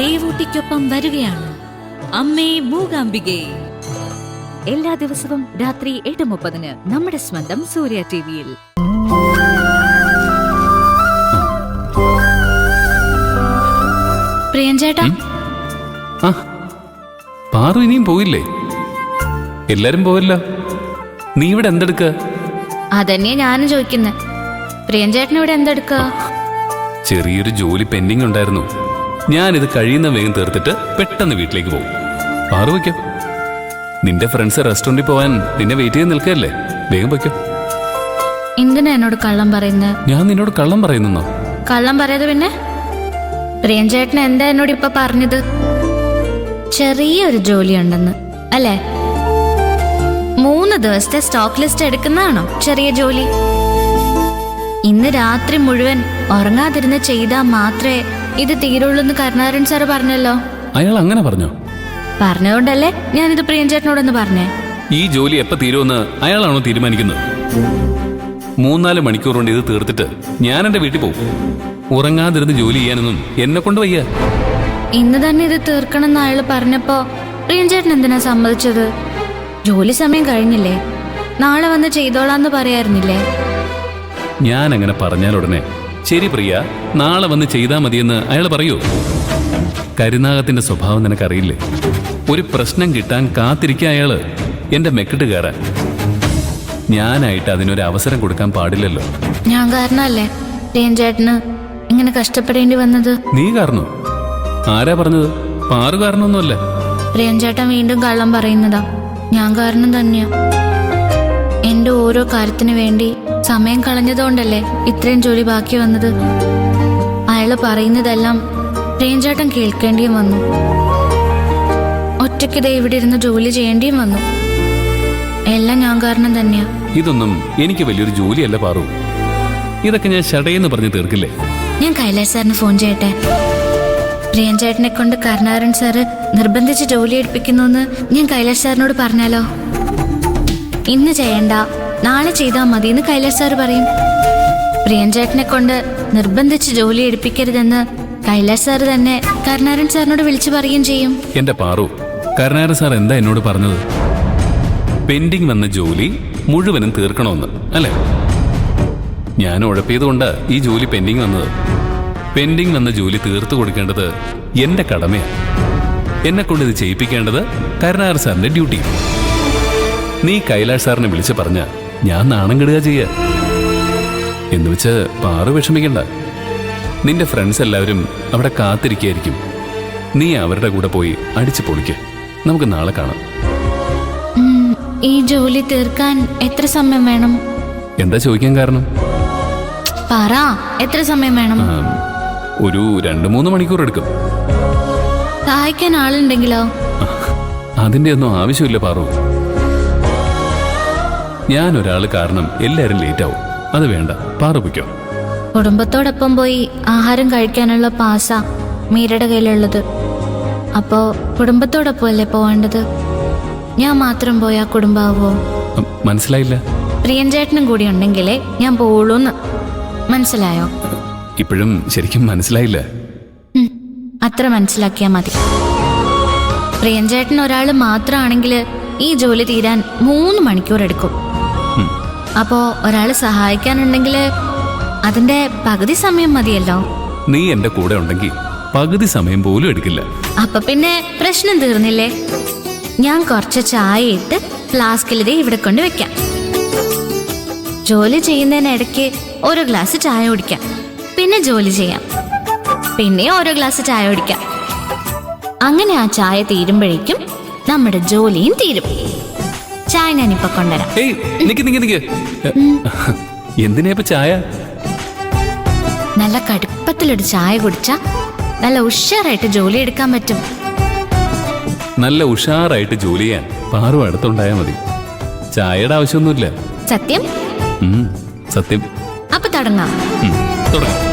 ദേവൂട്ടിക്കൊപ്പം വരികയാണ് അമ്മേ മൂകാംബികേ. എല്ലാ ദിവസവും രാത്രി 8:30 നമ്മുടെ സ്വന്തം സൂര്യ ടിവിയിൽ. പ്രിയൻചേട്ടാ, പാറു ഇനിയും പോയില്ലേ? എല്ലാരും പോവല്ലോ. നീ ഇവിടെ എന്തെടുക്ക? അതന്നെയാ ഞാനും ചോദിക്കുന്നെ. പ്രിയൻചേട്ടൻ ഇവിടെ എന്തെടുക്ക? ചെറിയൊരു ജോലി പെൻഡിങ് ഉണ്ടായിരുന്നു. ഞാനിത് കഴിയുന്ന വേഗം തീർത്തിട്ട് പെട്ടെന്ന് വീട്ടിലേക്ക് പോകും. പാറു വയ്ക്കോ. നിന്റെ ഫ്രണ്ട്സ് റെസ്റ്റോറന്റിൽ പോവാൻ നിന്നെ വെയിറ്റ് ചെയ്ത് നിൽക്കല്ലേ. വേഗം വയ്ക്കോ. എന്തിനാ എന്നോട് കള്ളം പറയുന്നത്? ഞാൻ നിന്നോട് കള്ളം പറയുന്നോ? കള്ളം പറയാതെ പിന്നെ പ്രിയൻചേട്ടൻ എന്താ എന്നോട് ഇപ്പൊ പറഞ്ഞത്? ചെറിയൊരു ജോലി ഉണ്ടെന്ന് അല്ലേ? 3 ദിവസത്തെ സ്റ്റോക്ക് ലിസ്റ്റ് എടുക്കുന്നതാണോ ചെറിയ ജോലി? ഇന്ന് രാത്രി മുഴുവൻ ഉറങ്ങാതിരുന്ന് ചെയ്താൽ മാത്രമേ ഇത് തീരുള്ളൂ എന്ന് കരുണാകരൻ സാറ് പറഞ്ഞല്ലോ. അയാൾ അങ്ങനെ പറഞ്ഞോ? പറഞ്ഞതുകൊണ്ടല്ലേ ഞാനിത് പ്രിയൻചേട്ടനോടൊന്ന് പറഞ്ഞേ. ഈ ജോലി എപ്പോ തീരുമെന്ന് അയാളാണോ തീരുമാനിക്കുന്നത്? 3-4 മണിക്കൂർ കൊണ്ട് ഇത് തീർത്തിട്ട് ഞാൻ എന്റെ വീട്ടിൽ പോകും. ഉറങ്ങാതിരുന്ന് ജോലി ചെയ്യാനൊന്നും എന്നെ കൊണ്ട് വയ്യ. ഇന്ന് തന്നെ ഇത് തീർക്കണമെന്ന് അയാൾ പറഞ്ഞപ്പോ പ്രിയൻചേട്ടൻ എന്തിനാ സമ്മതിച്ചത്? ജോലി സമയം കഴിഞ്ഞില്ലേ? നാളെ വന്ന് ചെയ്തോളാന്ന് പറയായിരുന്നില്ലേ? ഞാൻ അങ്ങനെ പറഞ്ഞാൽ ഉടനെ ശരി പ്രിയ, നാളെ വന്ന് ചെയ്താൽ മതിയെന്ന് അയാൾ പറയൂ? കരുനാഗത്തിന്റെ സ്വഭാവം നിനക്കറിയില്ലേ? ഒരു പ്രശ്നം കിട്ടാൻ കാത്തിരിക്കുക അയാള് എന്റെ മെക്കിട്ട് കയറാൻ. ഞാനായിട്ട് അതിനൊരു അവസരം കൊടുക്കാൻ പാടില്ലല്ലോ. ഞാൻ കാരണല്ലേ പ്രിയൻചേട്ടന് ഇങ്ങനെ കഷ്ടപ്പെടേണ്ടി വന്നത്? നീ കാരണോ? ആരാ പറഞ്ഞത്? പാറു കാരണമൊന്നുമല്ല. പ്രിയൻചേട്ടൻ വീണ്ടും കള്ളം പറയുന്നതാ. ഞാൻ കാരണം തന്നെയാ. എന്റെ ഓരോ കാര്യത്തിന് വേണ്ടി സമയം കളഞ്ഞതുകൊണ്ടല്ലേ ഇത്രയും ജോലി ബാക്കി വന്നത്. അയാള് പറയുന്നതെല്ലാം പ്രിയൻചേട്ടൻ കേൾക്കേണ്ടിയും വന്നു. ഒറ്റയ്ക്കിടെ ഇവിടെ ഇരുന്ന് ജോലി ചെയ്യേണ്ടിയും വന്നു. എല്ലാം ഞാൻ കാരണം തന്നെയാ. ഇതൊന്നും എനിക്ക് വലിയൊരു ജോലിയല്ല പാറു. ഇതൊക്കെ ഞാൻ ഷടയെന്ന് പറഞ്ഞ് തീർക്കില്ലേ? ഞാൻ കൈലാഷ് സാറിന് ഫോൺ ചെയ്യട്ടെ? പ്രിയൻചേട്ടനെ കൊണ്ട് കരുണാകരൻ സാറ് നിർബന്ധിച്ച് ജോലി എടുപ്പിക്കുന്നു ഞാൻ കൈലാഷ് സാറിനോട് പറഞ്ഞാലോ? ഇന്ന് ചെയ്യണ്ട, നാളെ ചെയ്താൽ മതി എന്ന് കൈലാഷ് സാറ് പറയും. പ്രിയൻചേട്ടനെ കൊണ്ട് നിർബന്ധിച്ച് ജോലി എടുപ്പിക്കരുതെന്ന് കൈലാഷ് സാറ് തന്നെ കരുണാകരൻ സാറിനോട് വിളിച്ചു പറയുകയും ചെയ്യും. എന്റെ പാറു, കരുണാകരൻ സാർ എന്താ എന്നോട് പറഞ്ഞത്? പെൻഡിങ് വന്ന ജോലി മുഴുവനും തീർക്കണമെന്ന് അല്ലേ? ഞാൻ ഉഴപ്പിയതുകൊണ്ട് ഈ ജോലി പെൻഡിങ് വന്നത്. പെൻഡിങ് വന്ന ജോലി തീർത്തു കൊടുക്കേണ്ടത് എന്റെ കടമയാണ്. എന്നെ കൊണ്ട് ഇത് ചെയ്യിപ്പിക്കേണ്ടത് കരുണാകരൻ സാറിന്റെ ഡ്യൂട്ടി. നീ കൈലാഷ് സാറിനെ വിളിച്ച് പറഞ്ഞ ഞാൻ നാണം കെടുക ചെയ്യ എന്ന് വെച്ച് പാറു വിഷമിക്കണ്ട. നിന്റെ ഫ്രണ്ട്സ് എല്ലാവരും അവിടെ കാത്തിരിക്കായിരിക്കും. നീ അവരുടെ കൂടെ പോയി അടിച്ചു പൊളിക്ക്. നമുക്ക് നാളെ കാണാം. ഈ ജോലി തീർക്കാൻ എത്ര സമയം വേണം? എന്താ ചോദിക്കാൻ കാരണം? പറ, എത്ര സമയം വേണം? ഒരു 2-3 മണിക്കൂർ എടുക്കും. സഹായിക്കാൻ ആളുണ്ടെങ്കിലോ? അതിന്റെ ഒന്നും ആവശ്യമില്ല പാറു. ഞാൻ ഒരാൾ കാരണം എല്ലാരും ലേറ്റ് ആവും. അത് വേണ്ട, പാറു പൊയ്ക്കോ. കുടുംബത്തോടൊപ്പം പോയി ആഹാരം കഴിക്കാനുള്ള പാസ മീരയുടെ കയ്യിലുള്ളത്. അപ്പോ കുടുംബത്തോടൊപ്പം അല്ലേ പോവേണ്ടത്? ഞാൻ മാത്രം പോയാ കുടുംബാവോ? മനസ്സിലായില്ല. പ്രിയൻചേട്ടനും കൂടി ഉണ്ടെങ്കിലേ ഞാൻ പോവുള്ളൂന്ന്. മനസ്സിലായോ? ഇപ്പോഴും ശരിക്കും മനസ്സിലായില്ല. അത്ര മനസ്സിലാക്കിയാ മതി. പ്രിയൻചേട്ടൻ ഒരാൾ മാത്രമാണെങ്കിൽ ഈ ജോലി തീരാൻ 3 മണിക്കൂർ എടുക്കും. അപ്പോ ഒരാൾ സഹായിക്കാനുണ്ടെങ്കിൽ അതിന്റെ പകുതി സമയം മതിയല്ലോ. നീ എന്റെ കൂടെ ഉണ്ടെങ്കിൽ പകുതി സമയം പോലും എടുക്കില്ല. അപ്പൊ പിന്നെ പ്രശ്നം തീർന്നില്ലേ? ഞാൻ കുറച്ച് ചായ ഇട്ട് ഫ്ലാസ്കിൽ ഇവിടെ കൊണ്ട് വെക്കാം. ജോലി ചെയ്യുന്നതിനിടയ്ക്ക് ഓരോ ഗ്ലാസ് ചായ കുടിക്കാം. പിന്നെ ജോലി ചെയ്യാം. പിന്നെ ഓരോ ഗ്ലാസ് ചായ കുടിക്കാം. അങ്ങനെ ആ ചായ തീരുമ്പോഴേക്കും നമ്മുടെ ജോലിയും തീരും. ചായ ഞാനിപ്പൊ കൊണ്ടുവരാം. എന്തിനാ ചായ? നല്ല കടുപ്പത്തിലൊരു ചായ കുടിച്ചാ നല്ല ഉഷാറായിട്ട് ജോലി എടുക്കാൻ പറ്റും. നല്ല ഉഷാറായിട്ട് ജോലി ചെയ്യാൻ പാറു അടുത്തുണ്ടായാ മതി. ചായയുടെ ആവശ്യമൊന്നുമില്ല. സത്യം? സത്യം. അപ്പൊ തുടങ്ങാം. തുടങ്ങാം.